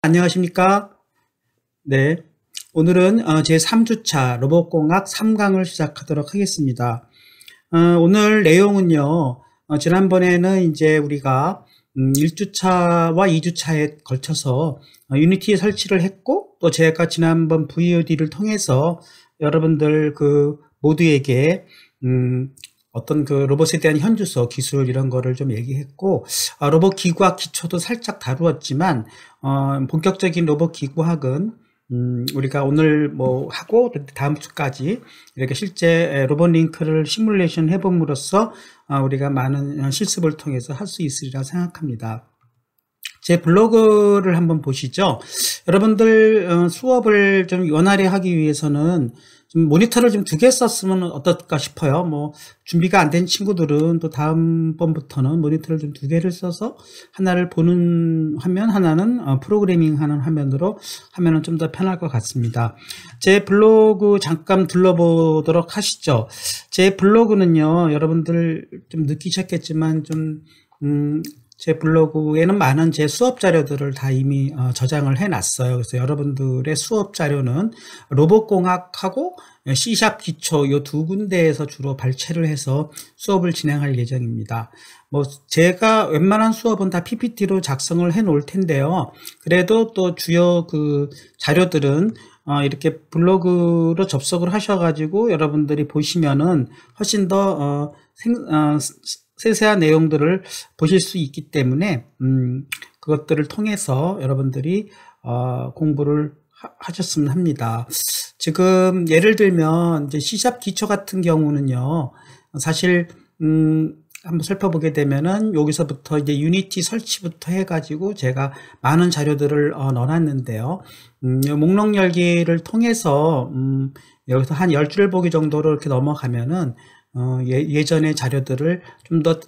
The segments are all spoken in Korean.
안녕하십니까? 네. 오늘은 제 3주차 로봇공학 3강을 시작하도록 하겠습니다. 오늘 내용은요, 지난번에는 이제 우리가 1주차와 2주차에 걸쳐서 유니티 설치를 했고, 또 제가 지난번 VOD를 통해서 여러분들 모두에게 어떤 로봇에 대한 현주소, 기술 이런 거를 좀 얘기했고, 로봇 기구학 기초도 살짝 다루었지만, 본격적인 로봇 기구학은 우리가 오늘 하고 다음 주까지 이렇게 실제 로봇 링크를 시뮬레이션 해봄으로써 우리가 많은 실습을 통해서 할 수 있으리라 생각합니다. 제 블로그를 한번 보시죠. 여러분들 수업을 좀 원활히 하기 위해서는 좀 모니터를 좀 2개 썼으면 어떨까 싶어요. 준비가 안 된 친구들은 또 다음번부터는 모니터를 좀 2개를 써서 하나를 보는 화면, 하나는 프로그래밍 하는 화면으로 하면은 좀 더 편할 것 같습니다. 제 블로그 잠깐 둘러보도록 하시죠. 제 블로그는요, 여러분들 좀 느끼셨겠지만 제 블로그에는 많은 제 수업 자료들을 다 이미 저장을 해놨어요. 그래서 여러분들의 수업 자료는 로봇공학하고 C# 기초 이 2군데에서 주로 발췌를 해서 수업을 진행할 예정입니다. 제가 웬만한 수업은 다 PPT로 작성을 해 놓을 텐데요. 그래도 또 주요 자료들은 이렇게 블로그로 접속을 하셔가지고 여러분들이 보시면은 훨씬 더 세세한 내용들을 보실 수 있기 때문에 그것들을 통해서 여러분들이 공부를 하셨으면 합니다. 지금 예를 들면 이제 C# 기초 같은 경우는요, 사실 한번 살펴보게 되면은 여기서부터 이제 유니티 설치부터 해가지고 제가 많은 자료들을 넣어놨는데요. 목록 열기를 통해서 여기서 한 10줄 보기 정도로 이렇게 넘어가면은 예전의 자료들을 좀 더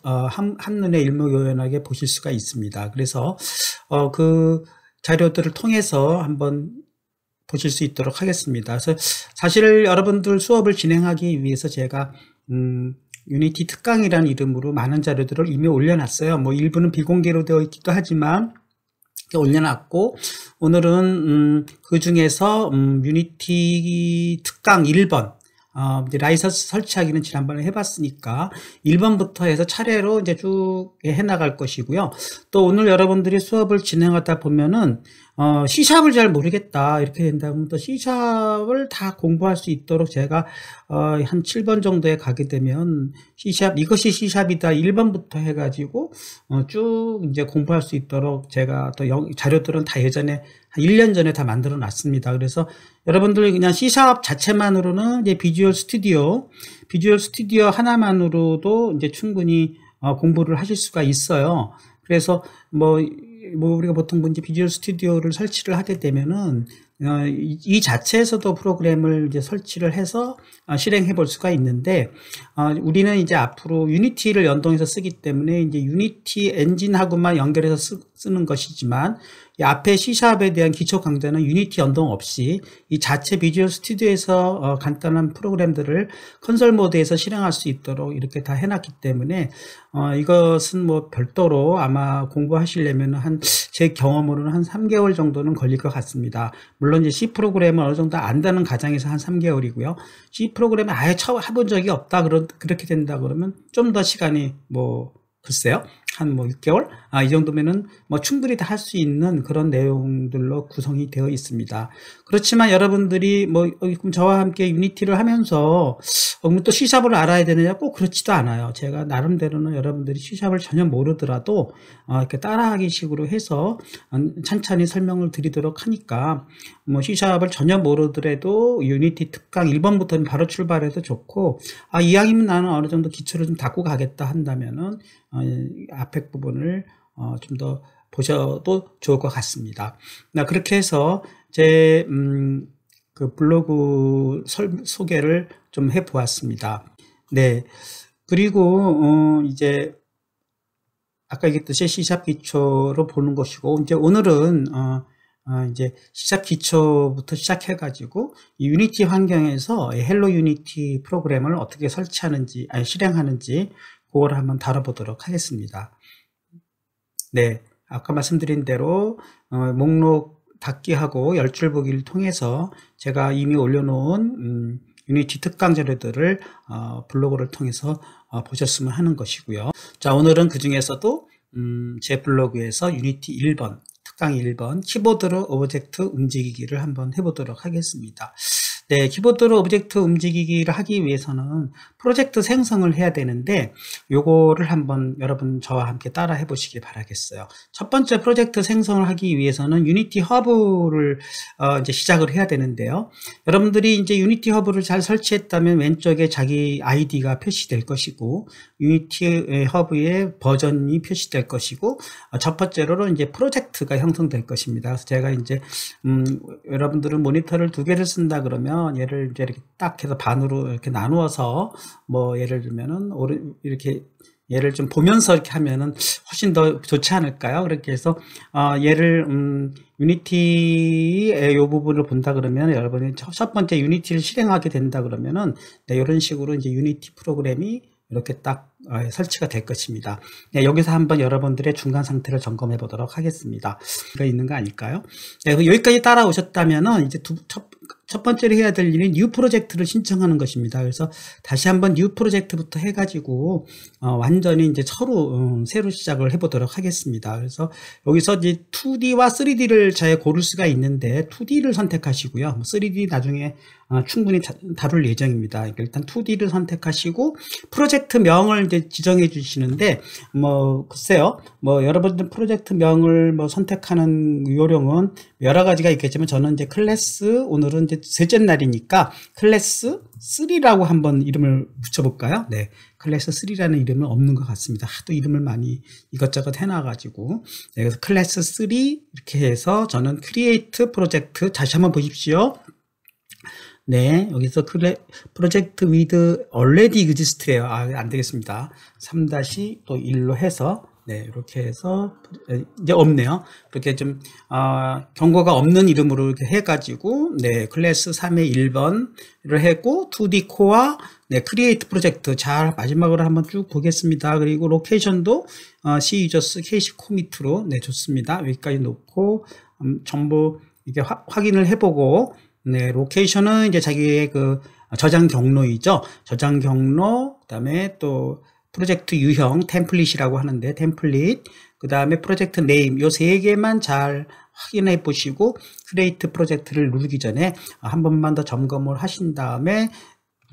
한눈에 일목요연하게 보실 수가 있습니다. 그래서 그 자료들을 통해서 한번 보실 수 있도록 하겠습니다. 그래서 사실 여러분들 수업을 진행하기 위해서 제가 유니티 특강이라는 이름으로 많은 자료들을 이미 올려놨어요. 일부는 비공개로 되어 있기도 하지만 올려놨고, 오늘은 그 중에서 유니티 특강 1번 이제 라이선스 설치하기는 지난번에 해봤으니까 1번부터 해서 차례로 이제 쭉 해나갈 것이고요. 또 오늘 여러분들이 수업을 진행하다 보면은 C#을 잘 모르겠다 이렇게 된다면 또 C#을 다 공부할 수 있도록 제가 한 7번 정도에 가게 되면 이것이 C#이다 1번부터 해가지고 쭉 이제 공부할 수 있도록 제가 또 자료들은 다 예전에 한 1년 전에 다 만들어 놨습니다. 그래서 여러분들 그냥 C# 자체만으로는 이제 비주얼 스튜디오 하나만으로도 이제 충분히 공부를 하실 수가 있어요. 그래서 우리가 보통 이제 비주얼 스튜디오를 설치를 하게 되면은 이 자체에서도 프로그램을 이제 설치를 해서 실행해 볼 수가 있는데, 우리는 이제 앞으로 유니티를 연동해서 쓰기 때문에 이제 유니티 엔진하고만 연결해서 쓰는 것이지만, 이 앞에 C샵에 대한 기초 강좌는 유니티 연동 없이 이 자체 비주얼 스튜디오에서 간단한 프로그램들을 컨솔 모드에서 실행할 수 있도록 이렇게 다 해놨기 때문에 이것은 별도로 아마 공부하시려면 제 경험으로는 한 3개월 정도는 걸릴 것 같습니다. 물론 이제 C 프로그램을 어느 정도 안다는 가정에서 한 3개월이고요. C 프로그램을 아예 처음 해본 적이 없다 그렇게 된다 그러면 좀 더 시간이 글쎄요, 한 6개월? 이 정도면은 충분히 다 할 수 있는 그런 내용들로 구성이 되어 있습니다. 그렇지만 여러분들이 그럼 저와 함께 유니티를 하면서 또 C샵을 알아야 되느냐? 꼭 그렇지도 않아요. 제가 나름대로는 여러분들이 C샵을 전혀 모르더라도 이렇게 따라하기 식으로 해서 찬찬히 설명을 드리도록 하니까 C샵을 전혀 모르더라도 유니티 특강 1번부터는 바로 출발해도 좋고, 이왕이면 나는 어느 정도 기초를 좀 닦고 가겠다 한다면은 앞에 부분을 좀 더 보셔도 좋을 것 같습니다. 그렇게 해서 제 블로그 소개를 좀 해 보았습니다. 네. 그리고 이제 아까 얘기했듯이 C# 기초로 보는 것이고, 이제 오늘은 이제 C# 기초부터 시작해 가지고 유니티 환경에서 헬로 유니티 프로그램을 어떻게 설치하는지 실행하는지 그걸 한번 다뤄보도록 하겠습니다. 네, 아까 말씀드린 대로 목록 닫기 하고 10줄 보기를 통해서 제가 이미 올려놓은 유니티 특강 자료들을 블로그를 통해서 보셨으면 하는 것이고요. 자, 오늘은 그 중에서도 제 블로그에서 유니티 1번, 특강 1번 키보드로 오브젝트 움직이기를 한번 해보도록 하겠습니다. 네, 키보드로 오브젝트 움직이기를 하기 위해서는 프로젝트 생성을 해야 되는데 요거를 한번 여러분 저와 함께 따라 해보시기 바라겠어요. 첫 번째 프로젝트 생성을 하기 위해서는 유니티 허브를 이제 시작을 해야 되는데요. 여러분들이 이제 유니티 허브를 잘 설치했다면 왼쪽에 자기 아이디가 표시될 것이고 유니티 허브의 버전이 표시될 것이고 첫 번째로는 이제 프로젝트가 형성될 것입니다. 그래서 제가 이제 여러분들은 모니터를 2개를 쓴다 그러면 얘를 이제 이렇게 딱 해서 반으로 이렇게 나누어서 뭐 예를 들면은 이렇게 얘를 좀 보면서 이렇게 하면은 훨씬 더 좋지 않을까요? 그렇게 해서 얘를 유니티의 요 부분을 본다 그러면 여러분이 첫 번째 유니티를 실행하게 된다 그러면은 네, 이런 식으로 이제 유니티 프로그램이 이렇게 딱 설치가 될 것입니다. 네, 여기서 한번 여러분들의 중간 상태를 점검해 보도록 하겠습니다. 이거 있는 거 아닐까요? 네, 여기까지 따라오셨다면은 이제 첫 번째로 해야 될 일은 뉴 프로젝트를 신청하는 것입니다. 그래서 다시 한번 뉴 프로젝트부터 해가지고 완전히 이제 새로 시작을 해보도록 하겠습니다. 그래서 여기서 이제 2D와 3D를 잘 고를 수가 있는데 2D를 선택하시고요. 3D 나중에 충분히 다룰 예정입니다. 일단 2D를 선택하시고 프로젝트 명을 이제 지정해 주시는데 글쎄요. 여러분들 프로젝트 명을 선택하는 요령은 여러 가지가 있겠지만 저는 이제 클래스 오늘은 이제 셋째 날이니까 클래스 3라고 한번 이름을 붙여볼까요? 네. 클래스 3라는 이름은 없는 것 같습니다. 하도 이름을 많이 이것저것 해놔가지고. 네, 그래서 클래스 3 이렇게 해서 저는 크리에이트 프로젝트 다시 한번 보십시오. 네, 여기서 프로젝트 with already exist에요. 안 되겠습니다. 3-1로 해서 네, 이렇게 해서 이제 없네요. 이렇게 좀 경고가 없는 이름으로 이렇게 해가지고 네, 클래스 3의 1번을 했고 2D 코어 네, 크리에이트 프로젝트 잘 마지막으로 한번 쭉 보겠습니다. 그리고 로케이션도 C 유저스 KC 코미트로 네, 좋습니다. 여기까지 놓고 전부 이게 확인을 해보고 네, 로케이션은 이제 자기의 그 저장 경로이죠. 저장 경로, 그 다음에 또 프로젝트 유형, 템플릿이라고 하는데, 템플릿, 그 다음에 프로젝트 네임, 요 3개만 잘 확인해 보시고, 크리에이트 프로젝트를 누르기 전에 한 번만 더 점검을 하신 다음에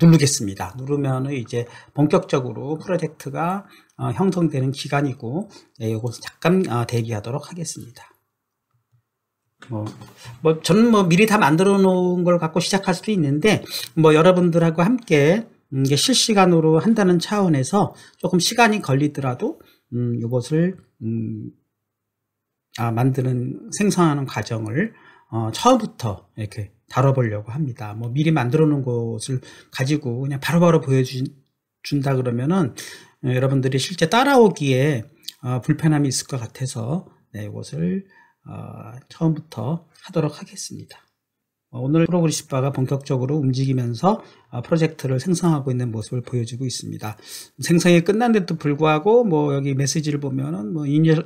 누르겠습니다. 누르면 이제 본격적으로 프로젝트가 형성되는 기간이고, 네, 요것을 잠깐 대기하도록 하겠습니다. 저는 미리 다 만들어 놓은 걸 갖고 시작할 수도 있는데, 여러분들하고 함께 이게 실시간으로 한다는 차원에서 조금 시간이 걸리더라도, 이것을, 생성하는 과정을, 처음부터 이렇게 다뤄보려고 합니다. 미리 만들어 놓은 것을 가지고 그냥 바로바로 보여준다 그러면은, 여러분들이 실제 따라오기에, 불편함이 있을 것 같아서, 네, 이것을, 처음부터 하도록 하겠습니다. 오늘 프로그리시바가 본격적으로 움직이면서 프로젝트를 생성하고 있는 모습을 보여주고 있습니다. 생성이 끝났는데도 불구하고 여기 메시지를 보면은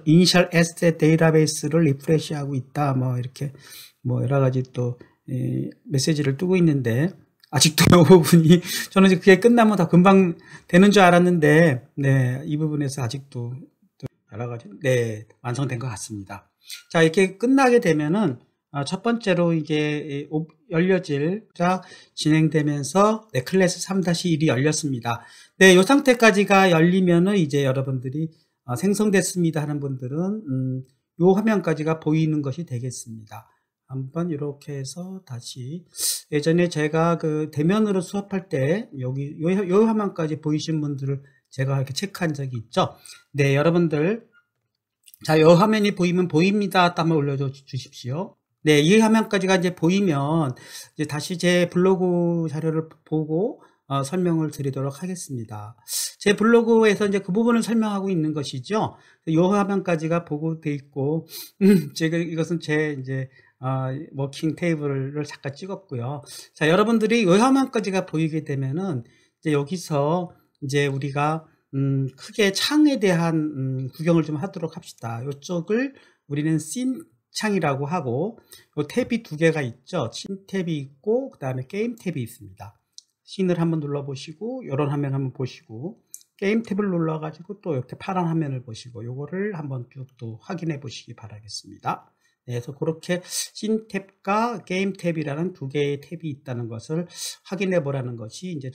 이니셜 에셋 데이터베이스를 리프레시하고 있다 이렇게 여러 가지 또 메시지를 뜨고 있는데 아직도 이 부분이 저는 그게 끝나면 다 금방 되는 줄 알았는데 네, 이 부분에서 아직도 여러 가지 네, 완성된 것 같습니다. 자, 이렇게 끝나게 되면은 첫 번째로 이게 열려질자 진행되면서 네, 클래스 3-1이 열렸습니다. 네, 이 상태까지가 열리면은 이제 여러분들이 생성됐습니다 하는 분들은 이 화면까지가 보이는 것이 되겠습니다. 한번 이렇게 해서 다시 예전에 제가 그 대면으로 수업할 때 여기 요 화면까지 보이신 분들을 제가 이렇게 체크한 적이 있죠. 네, 여러분들 자, 이 화면이 보이면 보입니다. 한번 올려줘 주십시오. 네, 이 화면까지가 이제 보이면 이제 다시 제 블로그 자료를 보고 설명을 드리도록 하겠습니다. 제 블로그에서 이제 그 부분을 설명하고 있는 것이죠. 이 화면까지가 보고 돼 있고, 제가 이것은 제 이제 워킹 테이블을 잠깐 찍었고요. 자, 여러분들이 이 화면까지가 보이게 되면은 이제 여기서 이제 우리가 크게 창에 대한 구경을 좀 하도록 합시다. 이쪽을 우리는 씬 창이라고 하고 요 탭이 두 개가 있죠. 신 탭이 있고 그 다음에 게임 탭이 있습니다. 신을 한번 눌러보시고 이런 화면 한번 보시고 게임 탭을 눌러가지고 또 이렇게 파란 화면을 보시고 요거를 한번 쭉 또 확인해 보시기 바라겠습니다. 네, 그래서 그렇게 신 탭과 게임 탭이라는 두 개의 탭이 있다는 것을 확인해 보라는 것이 이제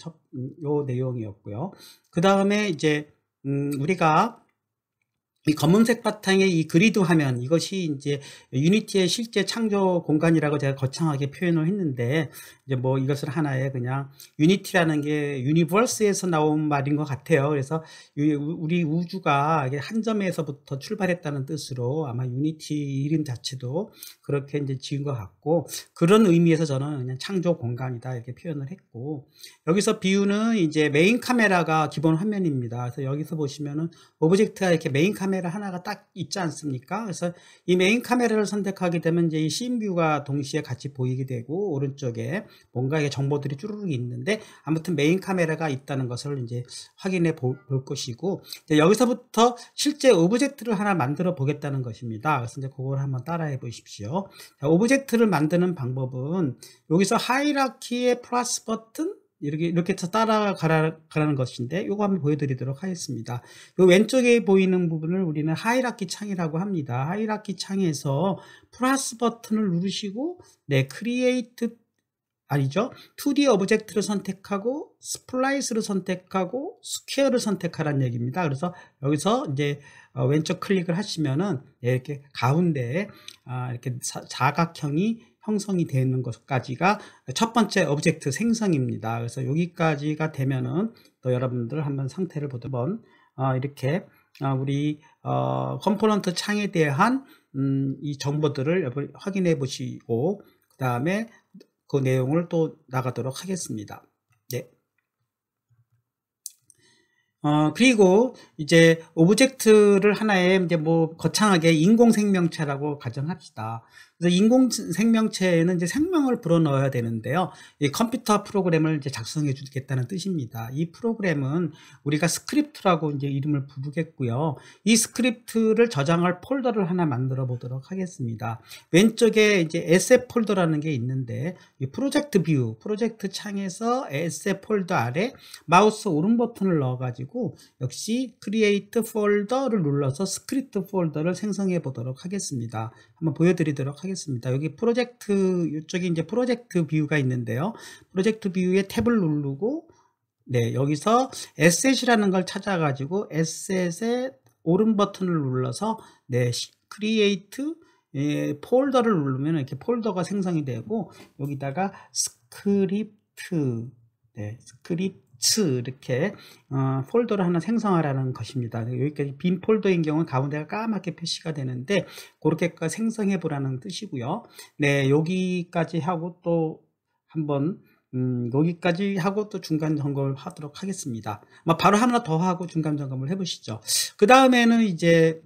요 내용이었고요. 그 다음에 이제 우리가 이 검은색 바탕의 이 그리드 화면, 이것이 이제 유니티의 실제 창조 공간이라고 제가 거창하게 표현을 했는데, 이제 뭐 이것을 하나의 그냥 유니티라는 게 유니버스에서 나온 말인 것 같아요. 그래서 우리 우주가 한 점에서부터 출발했다는 뜻으로 아마 유니티 이름 자체도 그렇게 이제 지은 것 같고, 그런 의미에서 저는 그냥 창조 공간이다 이렇게 표현을 했고, 여기서 비유는 이제 메인 카메라가 기본 화면입니다. 그래서 여기서 보시면은 오브젝트가 이렇게 메인 카메라 하나가 딱 있지 않습니까? 그래서 이 메인 카메라를 선택하게 되면 이제 이 씬뷰가 동시에 같이 보이게 되고 오른쪽에 뭔가 이게 정보들이 쭈루룩 있는데 아무튼 메인 카메라가 있다는 것을 이제 확인해 볼 것이고 이제 여기서부터 실제 오브젝트를 하나 만들어 보겠다는 것입니다. 그래서 이제 그걸 한번 따라해 보십시오. 자, 오브젝트를 만드는 방법은 여기서 하이라키의 플러스 버튼 이렇게 해서 따라가라는 것인데, 요거 한번 보여드리도록 하겠습니다. 요 왼쪽에 보이는 부분을 우리는 하이라키 창이라고 합니다. 하이라키 창에서 플러스 버튼을 누르시고, 네, 크리에이트, 아니죠. 2D 오브젝트를 선택하고, 스플라이스를 선택하고, 스퀘어를 선택하라는 얘기입니다. 그래서 여기서 이제 왼쪽 클릭을 하시면은, 이렇게 가운데에, 이렇게 사각형이 형성이 되어 있는 것까지가 첫 번째 오브젝트 생성입니다. 그래서 여기까지가 되면은 또 여러분들 한번 상태를 보면 이렇게 우리 컴포넌트 창에 대한 이 정보들을 확인해 보시고 그 다음에 그 내용을 또 나가도록 하겠습니다. 네. 그리고 이제 오브젝트를 하나의 이제 뭐 거창하게 인공생명체라고 가정합시다. 그래서 인공생명체에는 이제 생명을 불어넣어야 되는데요. 이 컴퓨터 프로그램을 이제 작성해 주겠다는 뜻입니다. 이 프로그램은 우리가 스크립트라고 이제 이름을 부르겠고요. 이 스크립트를 저장할 폴더를 하나 만들어 보도록 하겠습니다. 왼쪽에 이제 에셋 폴더라는 게 있는데 이 프로젝트 뷰, 프로젝트 창에서 에셋 폴더 아래 마우스 오른 버튼을 넣어 가지고 역시 크리에이트 폴더를 눌러서 스크립트 폴더를 생성해 보도록 하겠습니다. 한번 보여드리도록 하겠습니다. 여기 프로젝트, 이쪽에 이제 프로젝트 뷰가 있는데요. 프로젝트 뷰에 탭을 누르고, 네, 여기서 에셋이라는 걸 찾아가지고, 에셋의 오른 버튼을 눌러서, 네, 크리에이트, 폴더를 누르면 이렇게 폴더가 생성이 되고, 여기다가 스크립트, 네, 스크립트, 이렇게 폴더를 하나 생성하라는 것입니다. 여기까지 빈 폴더인 경우는 가운데가 까맣게 표시가 되는데 그렇게까지 생성해 보라는 뜻이고요. 네, 여기까지 하고 또 한번 여기까지 하고 또 중간 점검을 하도록 하겠습니다. 바로 하나 더 하고 중간 점검을 해보시죠. 그 다음에는 이제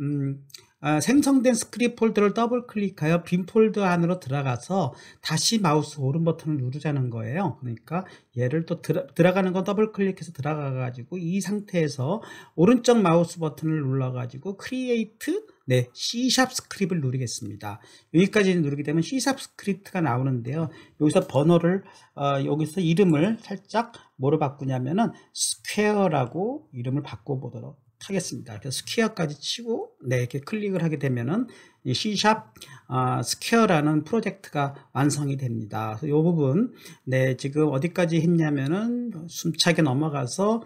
생성된 스크립트 폴더를 더블 클릭하여 빈 폴더 안으로 들어가서 다시 마우스 오른 버튼을 누르자는 거예요. 그러니까 얘를 또 들어가는 건 더블 클릭해서 들어가 가지고 이 상태에서 오른쪽 마우스 버튼을 눌러 가지고 크리에이트, 네, C# 스크립트를 누르겠습니다. 여기까지 누르게 되면 C# 스크립트가 나오는데요. 여기서 번호를 여기서 이름을 살짝 뭐로 바꾸냐면은 스퀘어라고 이름을 바꿔보도록 하겠습니다. 그래서 스퀘어까지 치고 네, 이렇게 클릭을 하게 되면은 이 C# 스퀘어라는 프로젝트가 완성이 됩니다. 그래서 이 부분 네, 지금 어디까지 했냐면은 숨차게 넘어가서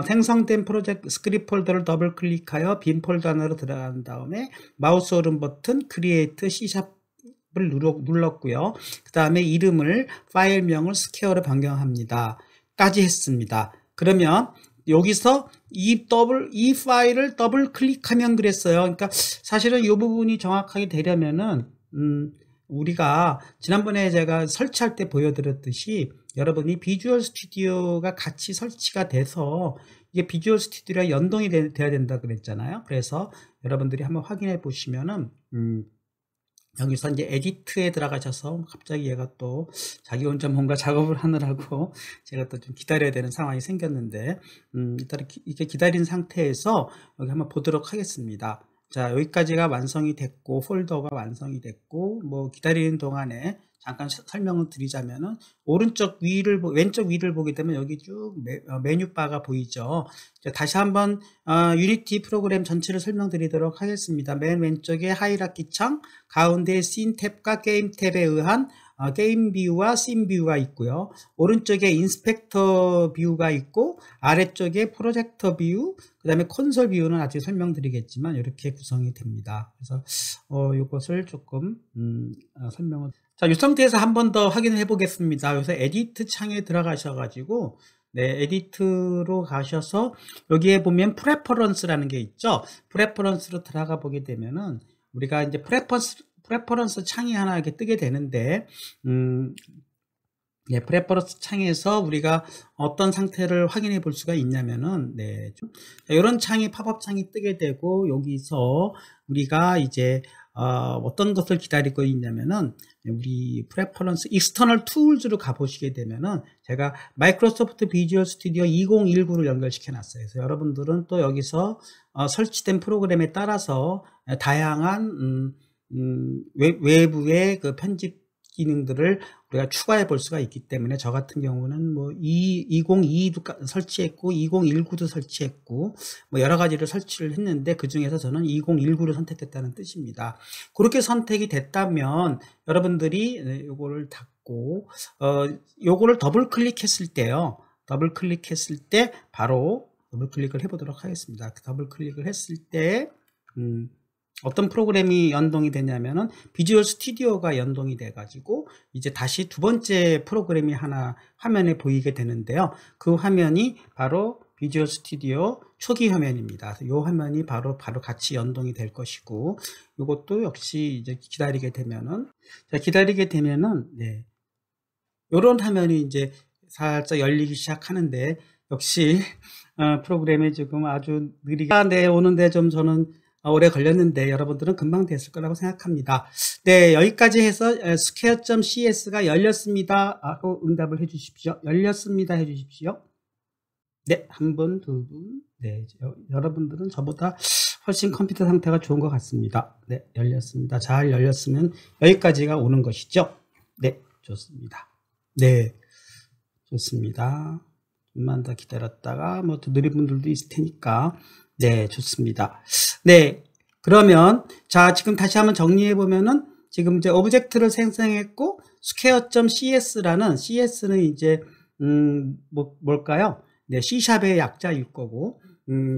생성된 프로젝트 스크립트 폴더를 더블 클릭하여 빈 폴더 안으로 들어간 다음에 마우스 오른 버튼 크리에이트 C# 을 눌렀고요. 그 다음에 이름을 파일명을 스퀘어로 변경합니다. 까지 했습니다. 그러면 여기서 이 파일을 더블 클릭하면 그랬어요. 그러니까 사실은 이 부분이 정확하게 되려면은 우리가 지난번에 제가 설치할 때 보여드렸듯이 여러분이 비주얼 스튜디오가 같이 설치가 돼서 이게 비주얼 스튜디오랑 연동이 돼야 된다 그랬잖아요. 그래서 여러분들이 한번 확인해 보시면은 여기서 이제 에디트에 들어가셔서 갑자기 얘가 또 자기 혼자 뭔가 작업을 하느라고 제가 또 좀 기다려야 되는 상황이 생겼는데 일단 이렇게 기다린 상태에서 여기 한번 보도록 하겠습니다. 자, 여기까지가 완성이 됐고, 폴더가 완성이 됐고, 뭐, 기다리는 동안에 잠깐 설명을 드리자면은, 왼쪽 위를 보게 되면 여기 쭉 메뉴바가 보이죠. 자, 다시 한번, 유니티 프로그램 전체를 설명드리도록 하겠습니다. 맨 왼쪽에 하이라키 창, 가운데 씬 탭과 게임 탭에 의한 게임 뷰와 씬 뷰가 있고요. 오른쪽에 인스펙터 뷰가 있고 아래쪽에 프로젝터 뷰, 그 다음에 콘솔 뷰는 나중에 설명드리겠지만 이렇게 구성이 됩니다. 그래서 이것을 조금 설명을. 자, 이 상태에서 한 번 더 확인을 해 보겠습니다. 여기서 에디트 창에 들어가셔가지고 네, 에디트로 가셔서 여기에 보면 프레퍼런스라는 게 있죠. 프레퍼런스로 들어가 보게 되면은 우리가 이제 프레퍼런스 창이 하나 이렇게 뜨게 되는데, 네, 프레퍼런스 창에서 우리가 어떤 상태를 확인해 볼 수가 있냐면은, 네, 이런 창이, 팝업 창이 뜨게 되고, 여기서 우리가 이제, 어떤 것을 기다리고 있냐면은, 우리 프레퍼런스 익스터널 툴즈로 가보시게 되면은, 제가 마이크로소프트 비주얼 스튜디오 2019를 연결시켜 놨어요. 그래서 여러분들은 또 여기서 설치된 프로그램에 따라서 다양한, 외부의 그 편집 기능들을 우리가 추가해 볼 수가 있기 때문에 저 같은 경우는 뭐 2022도 설치했고 2019도 설치했고 뭐 여러 가지를 설치를 했는데 그 중에서 저는 2019를 선택했다는 뜻입니다. 그렇게 선택이 됐다면 여러분들이 요거를 닫고 요거를 더블 클릭했을 때요. 더블 클릭했을 때 바로 더블 클릭을 해 보도록 하겠습니다. 더블 클릭을 했을 때 어떤 프로그램이 연동이 되냐면은 비주얼 스튜디오가 연동이 돼 가지고 이제 다시 두 번째 프로그램이 하나 화면에 보이게 되는데요. 그 화면이 바로 비주얼 스튜디오 초기 화면입니다. 이 화면이 바로 같이 연동이 될 것이고, 이것도 역시 이제 기다리게 되면은, 네, 요런 화면이 이제 살짝 열리기 시작하는데, 역시 프로그램이 지금 아주 느리게 네, 오는데 좀 저는 오래 걸렸는데 여러분들은 금방 됐을 거라고 생각합니다. 네, 여기까지 해서 square.cs가 열렸습니다 하고 응답을 해 주십시오. 열렸습니다 해 주십시오. 네, 한 분, 두 분. 네, 여러분들은 저보다 훨씬 컴퓨터 상태가 좋은 것 같습니다. 네, 열렸습니다. 잘 열렸으면 여기까지가 오는 것이죠. 네, 좋습니다. 네, 좋습니다. 좀만 더 기다렸다가 뭐 더 느린 분들도 있을 테니까. 네, 좋습니다. 네, 그러면 자, 지금 다시 한번 정리해 보면은 지금 이제 오브젝트를 생성했고 square.cs라는 CS는 이제 뭘까요? 네, C샵의 약자일 거고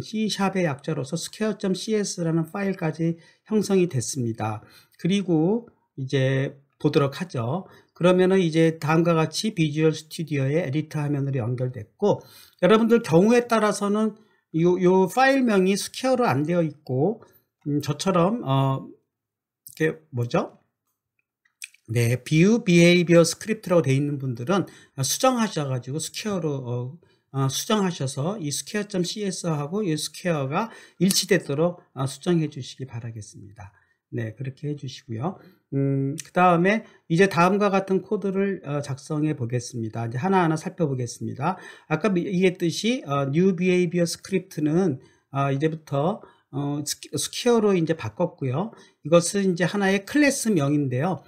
C샵의 약자로서 square.cs라는 파일까지 형성이 됐습니다. 그리고 이제 보도록 하죠. 그러면은 이제 다음과 같이 비주얼 스튜디오의 에디터 화면으로 연결됐고, 여러분들 경우에 따라서는 요 파일명이 스퀘어로 안 되어 있고, 저처럼, 이게 뭐죠? 네, view behavior script라고 되어 있는 분들은 수정하셔가지고 스퀘어로, 수정하셔서 이 square.cs하고 이 스퀘어가 일치되도록 수정해 주시기 바라겠습니다. 네, 그렇게 해주시고요. 그 다음에 이제 다음과 같은 코드를 작성해 보겠습니다. 이제 하나하나 살펴보겠습니다. 아까 얘기했듯이 new behavior script는 이제부터 스퀘어로 이제 바꿨고요. 이것은 이제 하나의 클래스명인데요.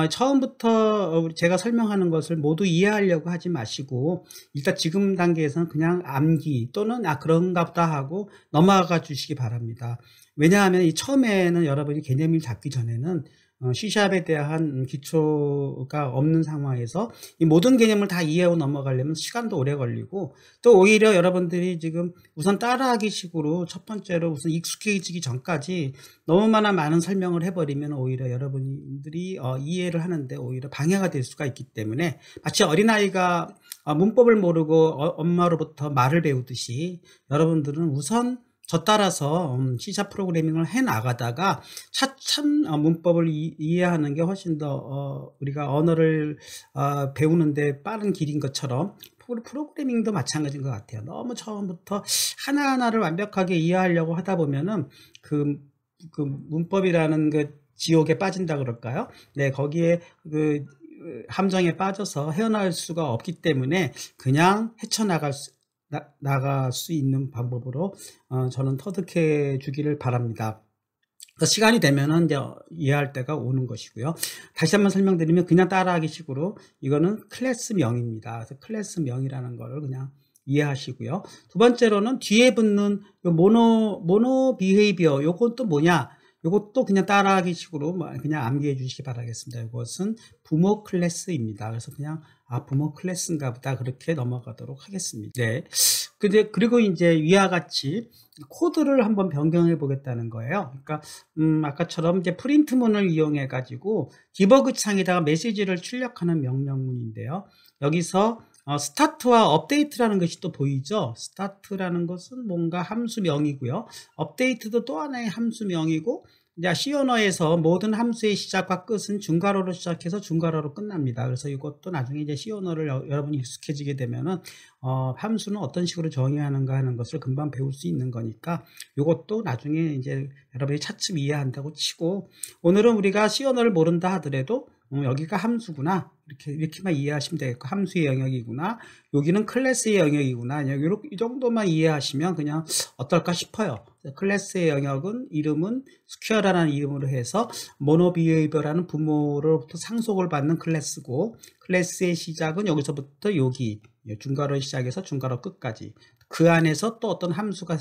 처음부터 제가 설명하는 것을 모두 이해하려고 하지 마시고 일단 지금 단계에서는 그냥 암기 또는 그런가 보다 하고 넘어가 주시기 바랍니다. 왜냐하면 이 처음에는 여러분이 개념을 잡기 전에는 C샵에 대한 기초가 없는 상황에서 이 모든 개념을 다 이해하고 넘어가려면 시간도 오래 걸리고, 또 오히려 여러분들이 지금 우선 따라하기 식으로 첫 번째로 우선 익숙해지기 전까지 너무 많은 설명을 해버리면 오히려 여러분들이 이해를 하는데 오히려 방해가 될 수가 있기 때문에, 마치 어린아이가 문법을 모르고 엄마로부터 말을 배우듯이 여러분들은 우선 저 따라서 C샵 프로그래밍을 해 나가다가 차츰 문법을 이해하는 게 훨씬 더 우리가 언어를 배우는데 빠른 길인 것처럼 프로그래밍도 마찬가지인 것 같아요. 너무 처음부터 하나하나를 완벽하게 이해하려고 하다 보면은 그 문법이라는 그 지옥에 빠진다 그럴까요? 네, 거기에 그 함정에 빠져서 헤어나올 수가 없기 때문에 그냥 헤쳐나갈 수 있는 방법으로 저는 터득해 주기를 바랍니다. 그래서 시간이 되면은 이제 이해할 때가 오는 것이고요. 다시 한번 설명드리면 그냥 따라하기 식으로 이거는 클래스명입니다. 그래서 클래스명이라는 거를 그냥 이해하시고요. 두 번째로는 뒤에 붙는 요 모노 비헤이비어 요건 또 뭐냐? 요것도 그냥 따라하기 식으로 그냥 암기해 주시기 바라겠습니다. 이것은 부모 클래스입니다. 그래서 그냥 부모 클래스인가 보다 그렇게 넘어가도록 하겠습니다. 네. 그리고 이제 위와 같이 코드를 한번 변경해 보겠다는 거예요. 그러니까 아까처럼 이제 프린트문을 이용해 가지고 디버그 창에다가 메시지를 출력하는 명령문인데요. 여기서 스타트와 업데이트라는 것이 또 보이죠. 스타트라는 것은 뭔가 함수명이고요. 업데이트도 또 하나의 함수명이고, 이제 C 언어에서 모든 함수의 시작과 끝은 중괄호로 시작해서 중괄호로 끝납니다. 그래서 이것도 나중에 이제 C 언어를 여러분이 익숙해지게 되면은 함수는 어떤 식으로 정의하는가 하는 것을 금방 배울 수 있는 거니까 이것도 나중에 이제 여러분이 차츰 이해한다고 치고, 오늘은 우리가 C 언어를 모른다 하더라도 여기가 함수구나 이렇게만 이해하시면 되겠고, 함수의 영역이구나, 여기는 클래스의 영역이구나, 이 정도만 이해하시면 그냥 어떨까 싶어요. 클래스의 영역은 이름은 스퀘어라는 이름으로 해서 모노비헤이버라는 부모로부터 상속을 받는 클래스고, 클래스의 시작은 여기서부터 여기 중괄호 시작해서 중괄호 끝까지, 그 안에서 또 어떤 함수가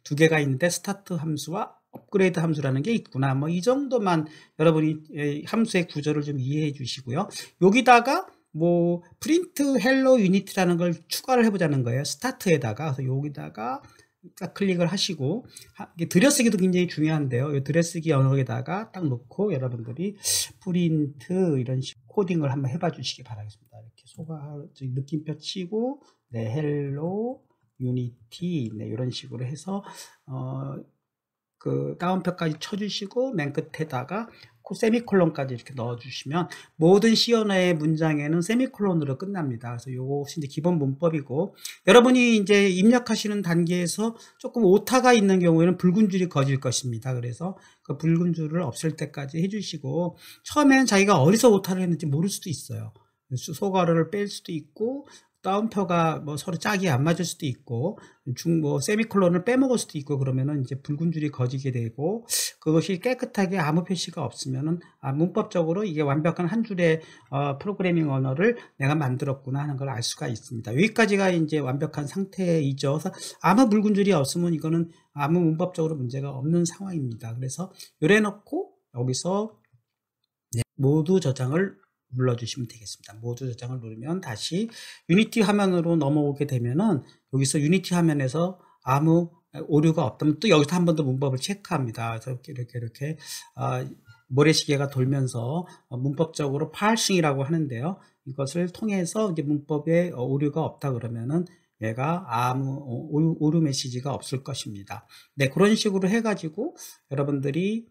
두 개가 있는데 스타트 함수와 업그레이드 함수라는 게 있구나. 뭐 이 정도만 여러분이 함수의 구조를 좀 이해해 주시고요. 여기다가 뭐 프린트 헬로 유니티라는 걸 추가를 해보자는 거예요. 스타트에다가. 그래서 여기다가 딱 클릭을 하시고, 들여쓰기도 굉장히 중요한데요. 이 들여쓰기 영역에다가 딱 놓고 여러분들이 프린트 이런 식 코딩을 한번 해봐 주시기 바라겠습니다. 이렇게 느낌표 치고, 네, 헬로 유니티, 네, 이런 식으로 해서 그 다운표까지 쳐주시고, 맨 끝에다가 세미콜론까지 이렇게 넣어주시면 모든 C 언어의 문장에는 세미콜론으로 끝납니다. 그래서 이것이 이제 기본 문법이고, 여러분이 이제 입력하시는 단계에서 조금 오타가 있는 경우에는 붉은 줄이 거질 것입니다. 그래서 그 붉은 줄을 없앨 때까지 해주시고, 처음엔 자기가 어디서 오타를 했는지 모를 수도 있어요. 소괄호를 뺄 수도 있고, 다운표가 뭐 서로 짝이 안 맞을 수도 있고, 세미콜론을 빼먹을 수도 있고, 그러면은 이제 붉은 줄이 거지게 되고, 그것이 깨끗하게 아무 표시가 없으면은 문법적으로 이게 완벽한 한 줄의 프로그래밍 언어를 내가 만들었구나 하는 걸 알 수가 있습니다. 여기까지가 이제 완벽한 상태이죠. 그래서 아무 붉은 줄이 없으면 이거는 아무 문법적으로 문제가 없는 상황입니다. 그래서 요래 놓고 여기서 모두 저장을 눌러주시면 되겠습니다. 모두 저장을 누르면 다시 유니티 화면으로 넘어오게 되면은 여기서 유니티 화면에서 아무 오류가 없다면 또 여기서 한 번 더 문법을 체크합니다. 그래서 이렇게 모래시계가 돌면서 문법적으로 파싱이라고 하는데요. 이것을 통해서 이제 문법에 오류가 없다 그러면은 얘가 아무 오류 메시지가 없을 것입니다. 네, 그런 식으로 해가지고 여러분들이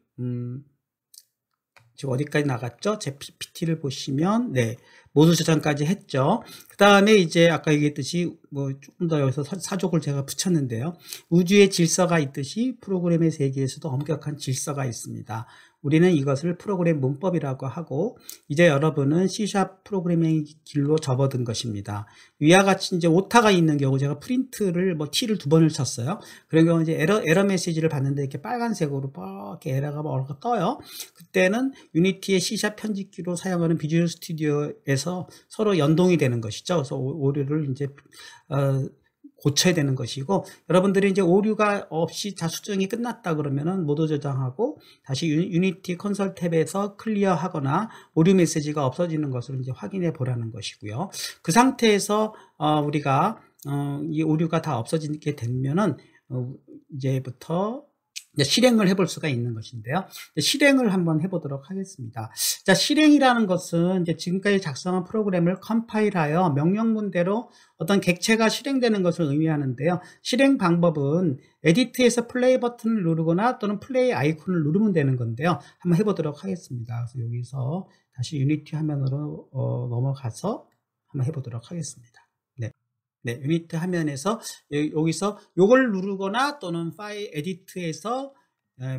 지금 어디까지 나갔죠? 제 PPT를 보시면, 네, 모두 저장까지 했죠. 그 다음에 이제 아까 얘기했듯이 뭐 조금 더 여기서 사족을 제가 붙였는데요. 우주의 질서가 있듯이 프로그램의 세계에서도 엄격한 질서가 있습니다. 우리는 이것을 프로그램 문법이라고 하고, 이제 여러분은 C# 프로그래밍 길로 접어든 것입니다. 위와 같이 이제 오타가 있는 경우, 제가 프린트를 뭐 T를 2번을 쳤어요. 그런 경우 이제 에러 메시지를 봤는데 이렇게 빨간색으로 이렇게 에러가 떠요. 그때는 유니티의 C# 편집기로 사용하는 비주얼 스튜디오에서 서로 연동이 되는 것이죠. 그래서 오류를 이제 고쳐야 되는 것이고, 여러분들이 이제 오류가 없이 다 수정이 끝났다 그러면은 모두 저장하고 다시 유니티 콘솔 탭에서 클리어 하거나 오류 메시지가 없어지는 것을 이제 확인해 보라는 것이고요. 그 상태에서 우리가 이 오류가 다 없어지게 되면은 이제부터 실행을 해볼 수가 있는 것인데요. 실행을 한번 해보도록 하겠습니다. 자, 실행이라는 것은 이제 지금까지 작성한 프로그램을 컴파일하여 명령문대로 어떤 객체가 실행되는 것을 의미하는데요. 실행 방법은 에디트에서 플레이 버튼을 누르거나 또는 플레이 아이콘을 누르면 되는 건데요. 한번 해보도록 하겠습니다. 그래서 여기서 다시 유니티 화면으로 넘어가서 한번 해보도록 하겠습니다. 네, 유니티 화면에서 여기서 요걸 누르거나 또는 파일 에디트에서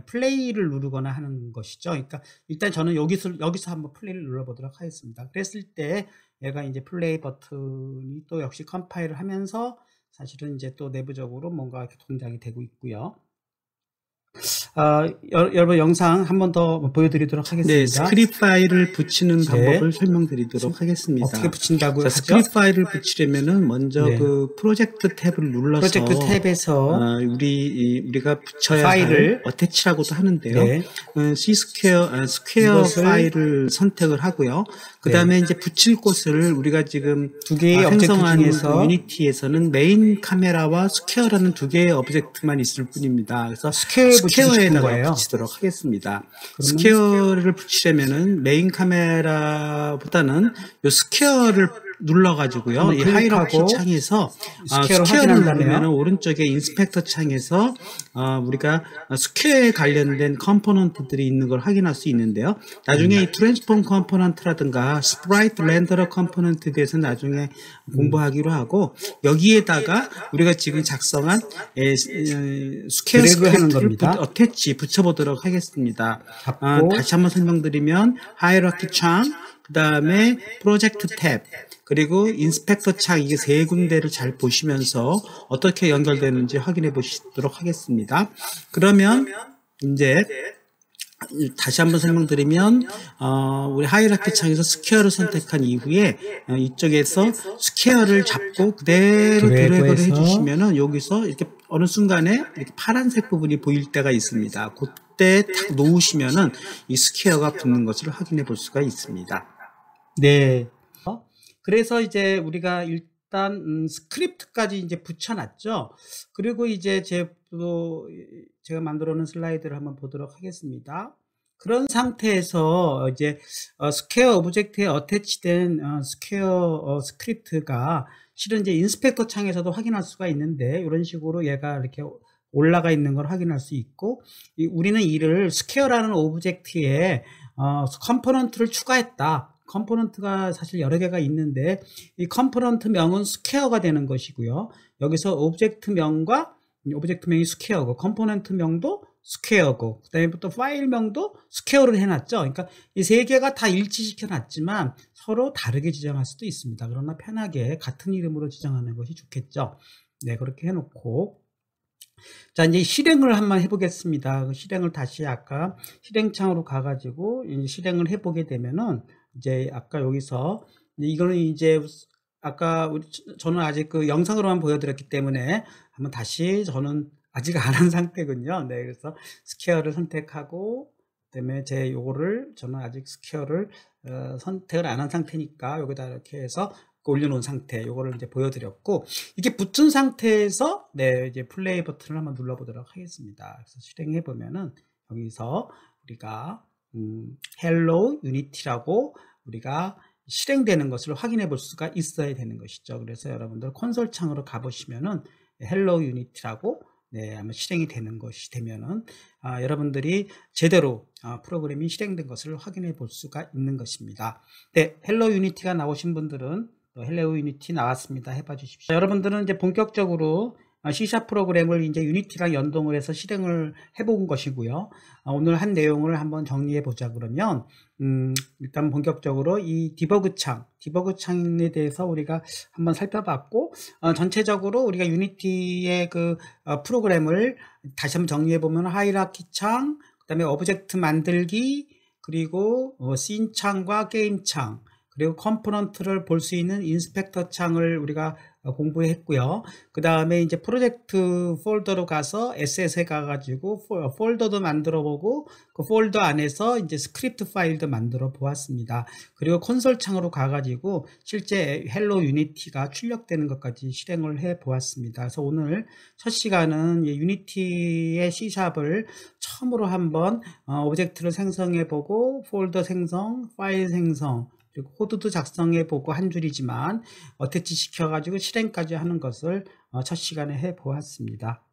플레이를 누르거나 하는 것이죠. 그러니까 일단 저는 여기서 한번 플레이를 눌러보도록 하겠습니다. 그랬을 때 얘가 이제 플레이 버튼이 또 역시 컴파일을 하면서 사실은 이제 또 내부적으로 뭔가 이렇게 동작이 되고 있고요. 여러분 영상 한 번 더 보여드리도록 하겠습니다. 네, 스크립트 파일을 붙이는 방법을 설명드리도록 하겠습니다. 어떻게 붙인다고요? 자, 스크립트 파일을 붙이려면은 먼저 네. 그 프로젝트 탭을 눌러서 프로젝트 탭에서 우리가 붙여야 파일을 할 어태치라고도 하는데요. 네. 스퀘어 파일을 선택을 하고요. 그 다음에 이제 붙일 곳을 우리가 지금 두 개의 오브젝트 생성한 중에서 유니티에서는 메인 카메라와 스퀘어라는 두 개의 오브젝트만 있을 뿐입니다. 그래서 스퀘어에다가 붙이도록 하겠습니다. 스퀘어를 붙이려면은 메인 카메라보다는 요 스퀘어를 눌러가지고요. 이 하이라키 창에서 스퀘어를 누르면 오른쪽에 인스펙터 창에서 우리가 스퀘어에 관련된 컴포넌트들이 있는 걸 확인할 수 있는데요. 나중에 이 트랜스폼 컴포넌트라든가 스프라이트 렌더러 컴포넌트에 대해서 나중에 공부하기로 하고, 여기에다가 우리가 지금 작성한 스퀘어 스크립트를 어태치 붙여보도록 하겠습니다. 다시 한번 설명드리면 하이라키 창, 그 다음에 프로젝트 탭, 그리고 인스펙터 창, 이게 세 군데를 잘 보시면서 어떻게 연결되는지 확인해 보시도록 하겠습니다. 그러면 이제 다시 한번 설명드리면 우리 하이라키 창에서 스퀘어를 선택한 이후에 이쪽에서 스퀘어를 잡고 그대로 드래그를 해주시면은 여기서 이렇게 어느 순간에 이렇게 파란색 부분이 보일 때가 있습니다. 그때 탁 놓으시면은 이 스퀘어가 붙는 것을 확인해 볼 수가 있습니다. 네. 그래서 이제 우리가 일단 스크립트까지 이제 붙여놨죠. 그리고 이제 제가 만들어 놓은 슬라이드를 한번 보도록 하겠습니다. 그런 상태에서 이제 스퀘어 오브젝트에 어태치된 스퀘어 스크립트가 실은 이제 인스펙터 창에서도 확인할 수가 있는데, 이런 식으로 얘가 이렇게 올라가 있는 걸 확인할 수 있고, 우리는 이를 스퀘어라는 오브젝트에 컴포넌트를 추가했다. 컴포넌트가 사실 여러 개가 있는데 이 컴포넌트 명은 스퀘어가 되는 것이고요. 여기서 오브젝트 명과 오브젝트 명이 스퀘어고, 컴포넌트 명도 스퀘어고, 그 다음에 또 파일 명도 스퀘어를 해놨죠. 그러니까 이 세 개가 다 일치시켜 놨지만 서로 다르게 지정할 수도 있습니다. 그러나 편하게 같은 이름으로 지정하는 것이 좋겠죠. 네, 그렇게 해놓고, 자, 이제 실행을 한번 해보겠습니다. 그 실행을 다시 아까 실행창으로 가가지고 실행을 해보게 되면은, 이제 아까 여기서 이거는 이제 아까 저는 아직 그 영상으로만 보여드렸기 때문에 한번 다시 저는 아직 안 한 상태군요. 네, 그래서 스퀘어를 선택하고, 그다음에 요거를 저는 아직 스퀘어를 선택을 안 한 상태니까 여기다 이렇게 해서 올려놓은 상태, 요거를 이제 보여드렸고, 이게 붙은 상태에서 이제 플레이 버튼을 한번 눌러보도록 하겠습니다. 그래서 실행해 보면은 여기서 우리가 헬로 유니티라고 우리가 실행되는 것을 확인해 볼 수가 있어야 되는 것이죠. 그래서 여러분들 콘솔 창으로 가보시면은 헬로 유니티라고 아마 실행이 되는 것이 되면은 여러분들이 제대로 프로그램이 실행된 것을 확인해 볼 수가 있는 것입니다. 네, 헬로 유니티가 나오신 분들은 또 헬로 유니티 나왔습니다 해봐 주십시오. 여러분들은 이제 본격적으로 C# 프로그램을 이제 유니티랑 연동을 해서 실행을 해본 것이고요. 오늘 한 내용을 한번 정리해 보자 그러면, 일단 본격적으로 이 디버그 창에 대해서 우리가 한번 살펴봤고, 전체적으로 우리가 유니티의 그 프로그램을 다시 한번 정리해 보면 하이라키 창, 그 다음에 오브젝트 만들기, 그리고 씬 창과 게임 창, 그리고 컴포넌트를 볼 수 있는 인스펙터 창을 우리가 공부했고요. 그 다음에 이제 프로젝트 폴더로 가서 SS에 가가지고 폴더도 만들어 보고, 그 폴더 안에서 이제 스크립트 파일도 만들어 보았습니다. 그리고 콘솔 창으로 가가지고 실제 헬로 유니티가 출력되는 것까지 실행을 해 보았습니다. 그래서 오늘 첫 시간은 유니티의 C샵을 처음으로 한번 오브젝트를 생성해 보고, 폴더 생성, 파일 생성, 그리고 코드도 작성해 보고 한 줄이지만 어태치 시켜가지고 실행까지 하는 것을 첫 시간에 해 보았습니다.